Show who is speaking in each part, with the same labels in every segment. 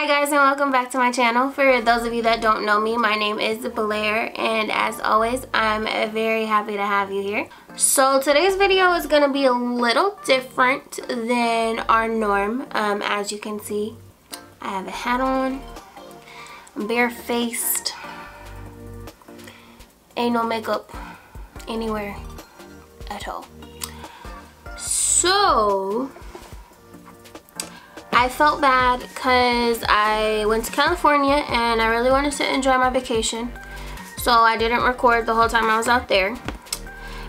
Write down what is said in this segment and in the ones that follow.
Speaker 1: Hi guys, and welcome back to my channel. For those of you that don't know me, my name is Blair, and as always, I'm very happy to have you here. So today's video is going to be a little different than our norm. As you can see, I have a hat on, I'm barefaced, ain't no makeup anywhere at all. So I felt bad because I went to California and I really wanted to enjoy my vacation, so I didn't record the whole time I was out there.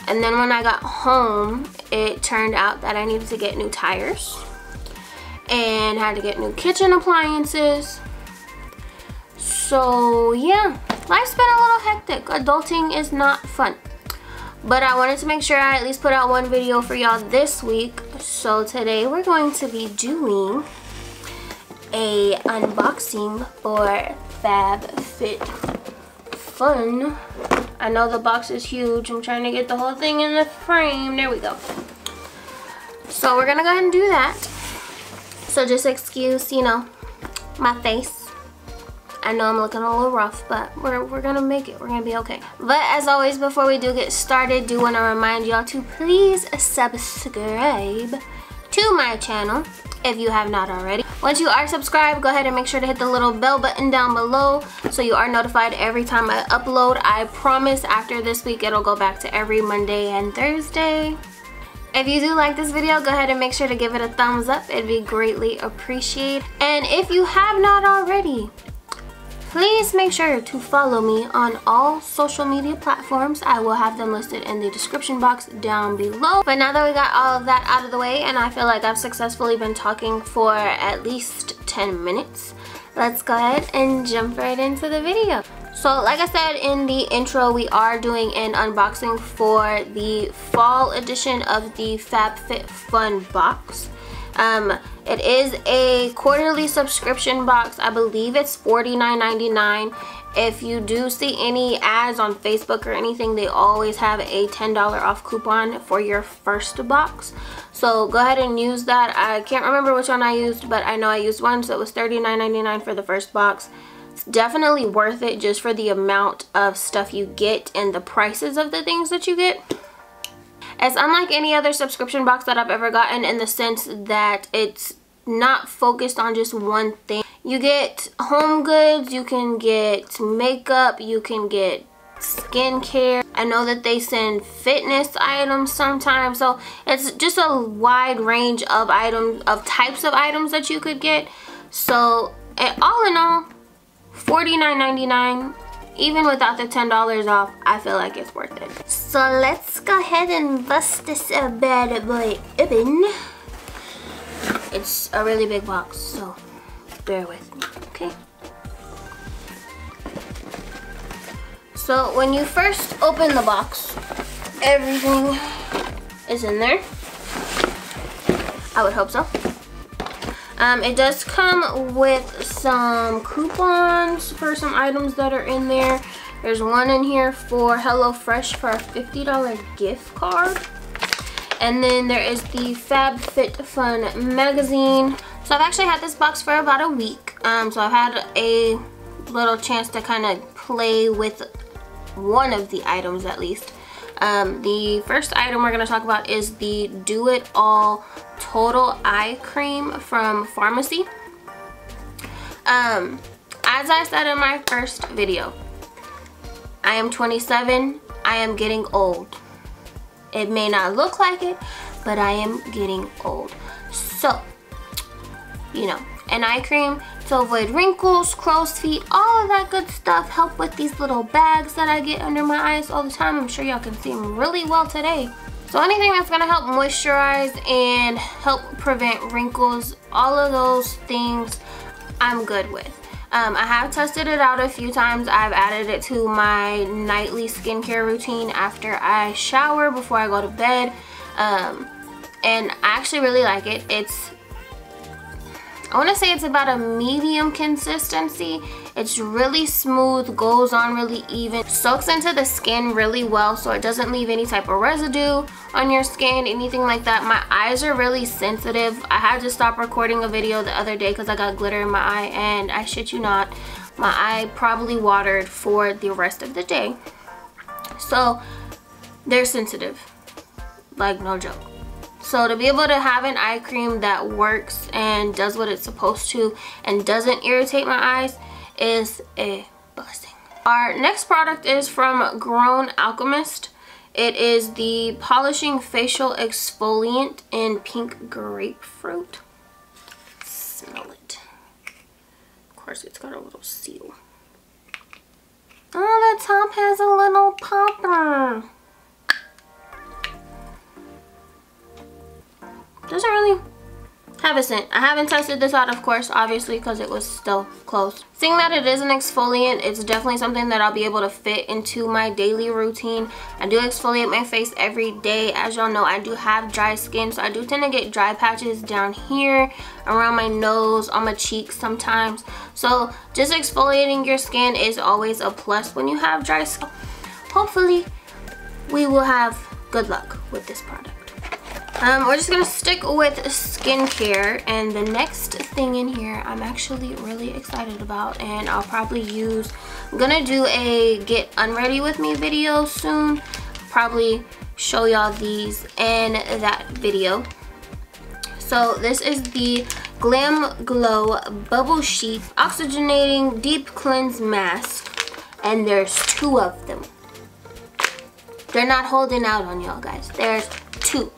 Speaker 1: And then when I got home, it turned out that I needed to get new tires and had to get new kitchen appliances. So yeah, life's been a little hectic. Adulting is not fun. But I wanted to make sure I at least put out one video for y'all this week. So today we're going to be doing a unboxing for FabFitFun. I know the box is huge. I'm trying to get the whole thing in the frame. There we go. So we're gonna go ahead and do that. So just excuse, you know, my face. I know I'm looking a little rough, but we're gonna make it. We're gonna be okay. But as always, before we do get started, do want to remind y'all to please subscribe to my channel if you have not already. Once you are subscribed, go ahead and make sure to hit the little bell button down below so you are notified every time I upload. I promise after this week it'll go back to every Monday and Thursday. If you do like this video, go ahead and make sure to give it a thumbs up. It'd be greatly appreciated. And if you have not already, please make sure to follow me on all social media platforms. I will have them listed in the description box down below. But now that we got all of that out of the way, and I feel like I've successfully been talking for at least 10 minutes, let's go ahead and jump right into the video. So like I said in the intro, we are doing an unboxing for the fall edition of the FabFitFun box. It is a quarterly subscription box. I believe it's $49.99. If you do see any ads on Facebook or anything, they always have a $10 off coupon for your first box. So go ahead and use that. I can't remember which one I used, but I know I used one, so it was $39.99 for the first box. It's definitely worth it just for the amount of stuff you get and the prices of the things that you get. It's unlike any other subscription box that I've ever gotten in the sense that it's not focused on just one thing. You get home goods, you can get makeup, you can get skincare. I know that they send fitness items sometimes, so it's just a wide range of items, of types of items that you could get. So all in all, $49.99. Even without the $10 off, I feel like it's worth it. So let's go ahead and bust this bad boy open. It's a really big box, so bear with me, okay? So when you first open the box, everything is in there. I would hope so. It does come with some coupons for some items that are in there. There's one in here for HelloFresh for a $50 gift card. And then there is the FabFitFun magazine. So I've actually had this box for about a week. So I've had a little chance to kind of play with one of the items at least. The first item we're going to talk about is the Do It All Total Eye Cream from Pharmacy. As I said in my first video, I am 27. I am getting old. It may not look like it, but I am getting old. So, you know, an eye cream to avoid wrinkles, crow's feet, all of that good stuff. Help with these little bags that I get under my eyes all the time. I'm sure y'all can see them really well today. So anything that's going to help moisturize and help prevent wrinkles, all of those things, I'm good with. I have tested it out a few times. I've added it to my nightly skincare routine after I shower, before I go to bed. And I actually really like it. I want to say it's about a medium consistency. It's really smooth, goes on really even, soaks into the skin really well, so it doesn't leave any type of residue on your skin, anything like that. My eyes are really sensitive. I had to stop recording a video the other day because I got glitter in my eye, and I shit you not, my eye probably watered for the rest of the day. So they're sensitive, like no joke. So to be able to have an eye cream that works and does what it's supposed to and doesn't irritate my eyes is a blessing. Our next product is from Grown Alchemist. It is the Polishing Facial Exfoliant in Pink Grapefruit. Smell it. Of course, it's got a little seal. Oh, the top has a little popper. Doesn't really have a scent. I haven't tested this out, of course, obviously, because it was still closed. Seeing that it is an exfoliant, it's definitely something that I'll be able to fit into my daily routine. I do exfoliate my face every day. As y'all know, I do have dry skin, so I do tend to get dry patches down here, around my nose, on my cheeks sometimes. So just exfoliating your skin is always a plus when you have dry skin. Hopefully, we will have good luck with this product. We're just gonna stick with skincare, and the next thing in here I'm actually really excited about, and I'll probably use, I'm gonna do a get unready with me video soon, probably show y'all these in that video. So this is the Glam Glow Bubble Sheet Oxygenating Deep Cleanse Mask, and there's 2 of them. They're not holding out on y'all, guys. There's 2.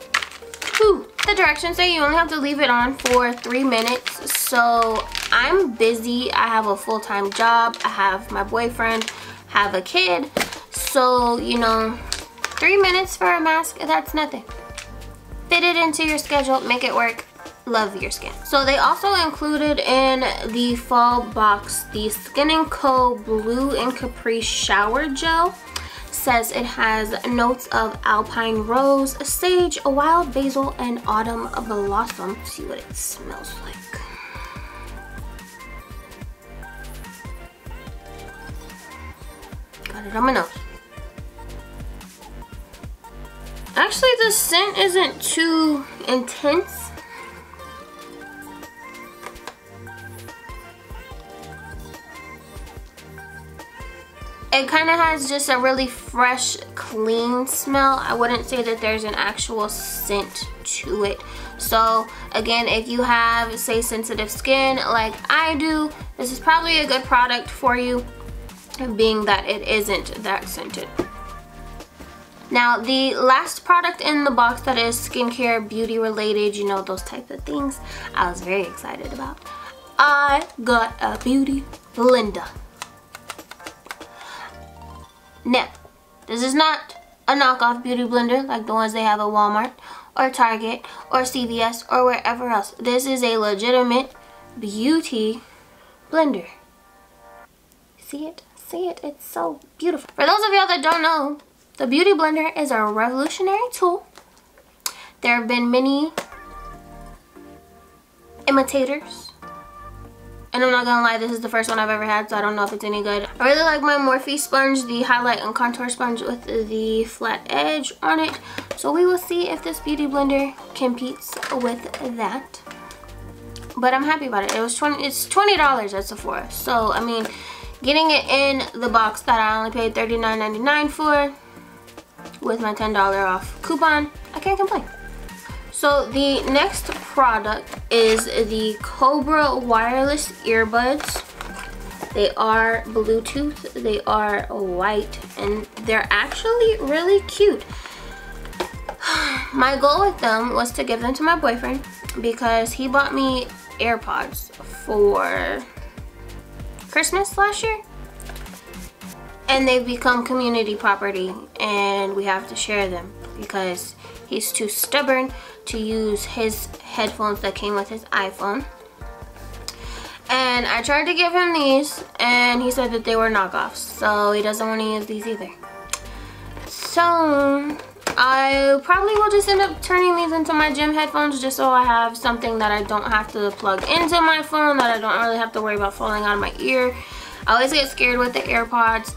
Speaker 1: The directions say you only have to leave it on for 3 minutes. So I'm busy. I have a full-time job. I have my boyfriend, have a kid. So, you know, 3 minutes for a mask, that's nothing. Fit it into your schedule, make it work. Love your skin. So they also included in the fall box the Skin & Co. Blue and Capri Shower Gel. Says it has notes of alpine rose, sage, wild basil, and autumn blossom. Let's see what it smells like. Got it on my nose. Actually, the scent isn't too intense. It kind of has just a really fresh, clean smell. I wouldn't say that there's an actual scent to it. So again, if you have, say, sensitive skin like I do, this is probably a good product for you, being that it isn't that scented. Now, the last product in the box that is skincare, beauty related, you know, those type of things, I was very excited about. I got a beauty blender. Now, this is not a knockoff beauty blender like the ones they have at Walmart or Target or CVS or wherever else. This is a legitimate beauty blender. See it? See it? It's so beautiful. For those of y'all that don't know, the beauty blender is a revolutionary tool. There have been many imitators. And I'm not gonna lie, this is the first one I've ever had, so I don't know if it's any good. I really like my Morphe sponge, the highlight and contour sponge with the flat edge on it. So we will see if this beauty blender competes with that. But I'm happy about it. It's $20 at Sephora. So I mean, getting it in the box that I only paid $39.99 for with my $10 off coupon, I can't complain. So the next product is the Cobra wireless earbuds. They are Bluetooth, they are white, and they're actually really cute. My goal with them was to give them to my boyfriend because he bought me AirPods for Christmas last year. And they've become community property, and we have to share them because he's too stubborn to use his headphones that came with his iPhone. And I tried to give him these, and he said that they were knockoffs, so he doesn't want to use these either. So I probably will just end up turning these into my gym headphones just so I have something that I don't have to plug into my phone, that I don't really have to worry about falling out of my ear. I always get scared with the AirPods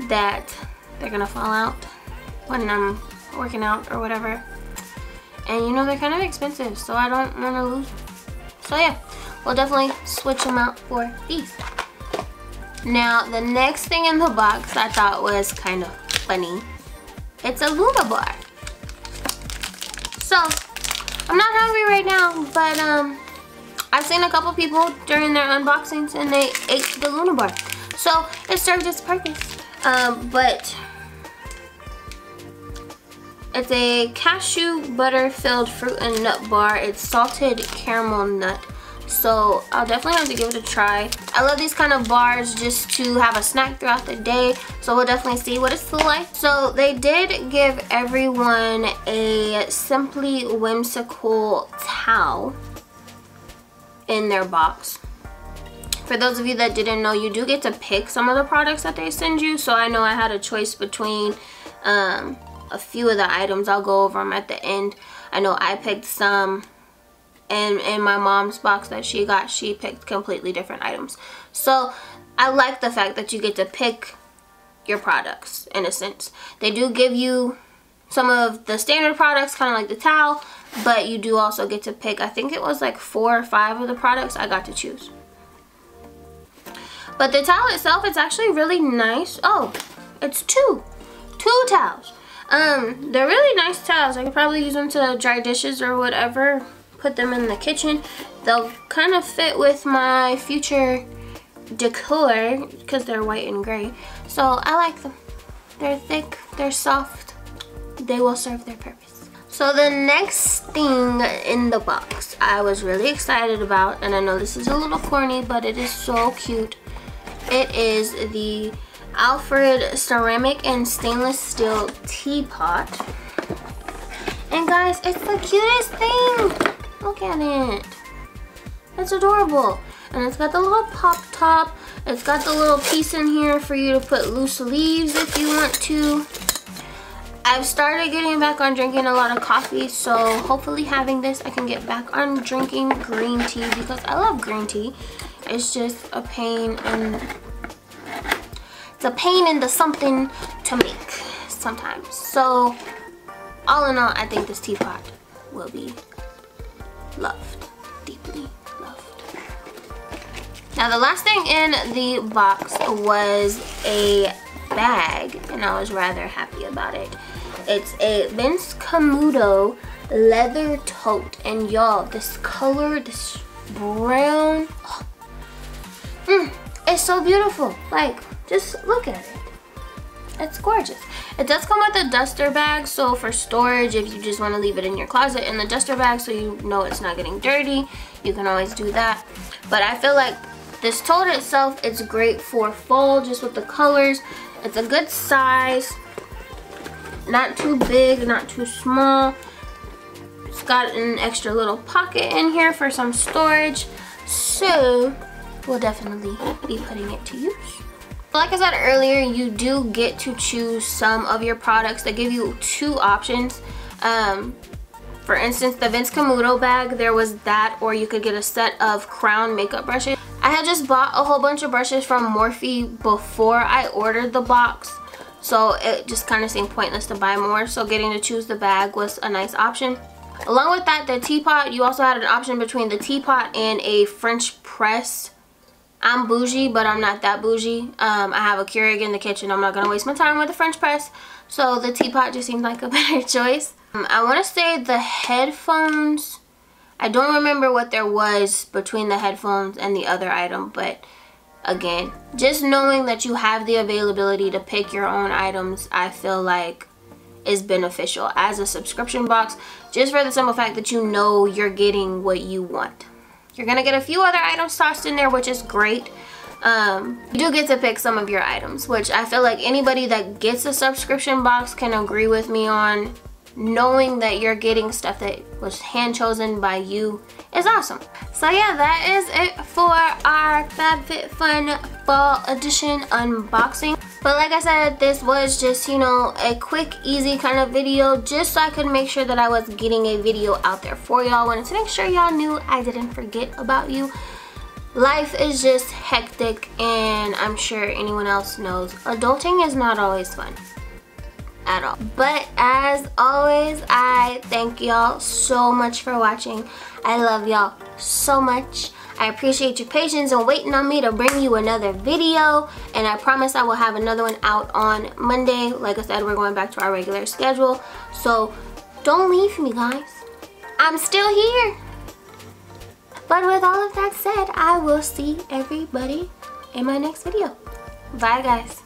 Speaker 1: that they're gonna fall out when I'm working out or whatever. And you know, they're kind of expensive, so I don't want to lose them. So yeah, we'll definitely switch them out for these. Now, the next thing in the box I thought was kind of funny. It's a Luna bar. So, I'm not hungry right now, but I've seen a couple people during their unboxings and they ate the Luna bar. So, it served its purpose. But it's a cashew butter filled fruit and nut bar. It's salted caramel nut. So I'll definitely have to give it a try. I love these kind of bars just to have a snack throughout the day. So we'll definitely see what it's like. So they did give everyone a Simply Whimsical towel in their box. For those of you that didn't know, you do get to pick some of the products that they send you. So I know I had a choice between a few of the items. I'll go over them at the end. I know I picked some, and in my mom's box that she got, she picked completely different items. So I like the fact that you get to pick your products in a sense. They do give you some of the standard products, kind of like the towel, but you do also get to pick, I think it was like 4 or 5 of the products I got to choose. But the towel itself, it's actually really nice. Oh, it's two towels. They're really nice towels. I could probably use them to dry dishes or whatever. Put them in the kitchen. They'll kind of fit with my future decor because they're white and gray. So I like them. They're thick, they're soft. They will serve their purpose. So the next thing in the box I was really excited about, and I know this is a little corny, but it is so cute. It is the Alfred ceramic and stainless steel teapot. And guys, it's the cutest thing. Look at it. It's adorable. And it's got the little pop top. It's got the little piece in here for you to put loose leaves if you want to. I've started getting back on drinking a lot of coffee, so hopefully having this I can get back on drinking green tea because I love green tea. It's just a pain, and it's a pain in the something to make sometimes. So all in all, I think this teapot will be loved, deeply loved. Now the last thing in the box was a bag, and I was rather happy about it. It's a Vince Camuto leather tote, and y'all, this color, this brown, it's so beautiful. Like, just look at it. It's gorgeous. It does come with a duster bag, so for storage, if you just want to leave it in your closet in the duster bag so you know it's not getting dirty, you can always do that. But I feel like this tote itself, it's great for fall, just with the colors. It's a good size, not too big, not too small. It's got an extra little pocket in here for some storage, so we'll definitely be putting it to use. Like I said earlier, you do get to choose some of your products. They give you 2 options. For instance, the Vince Camuto bag, there was that, or you could get a set of Crown makeup brushes. I had just bought a whole bunch of brushes from Morphe before I ordered the box, so it just kind of seemed pointless to buy more, so getting to choose the bag was a nice option. Along with that, the teapot, you also had an option between the teapot and a French press. I'm bougie, but I'm not that bougie. I have a Keurig in the kitchen. I'm not going to waste my time with the French press. So the teapot just seemed like a better choice. I want to say the headphones, I don't remember what there was between the headphones and the other item. But again, just knowing that you have the availability to pick your own items, I feel like is beneficial as a subscription box. Just for the simple fact that you know you're getting what you want. You're gonna get a few other items tossed in there, which is great. You do get to pick some of your items, which I feel like anybody that gets a subscription box can agree with me on. Knowing that you're getting stuff that was hand chosen by you is awesome. So yeah, that is it for our FabFitFun Fall Edition unboxing. But like I said, this was just, you know, a quick, easy kind of video, just so I could make sure that I was getting a video out there for y'all. Wanted to make sure y'all knew I didn't forget about you. life is just hectic, and I'm sure anyone else knows adulting is not always fun at all. But as always, I thank y'all so much for watching. I love y'all so much. I appreciate your patience and waiting on me to bring you another video, and I promise I will have another one out on Monday. Like I said, we're going back to our regular schedule, so don't leave me, guys. I'm still here. But with all of that said, I will see everybody in my next video. Bye, guys.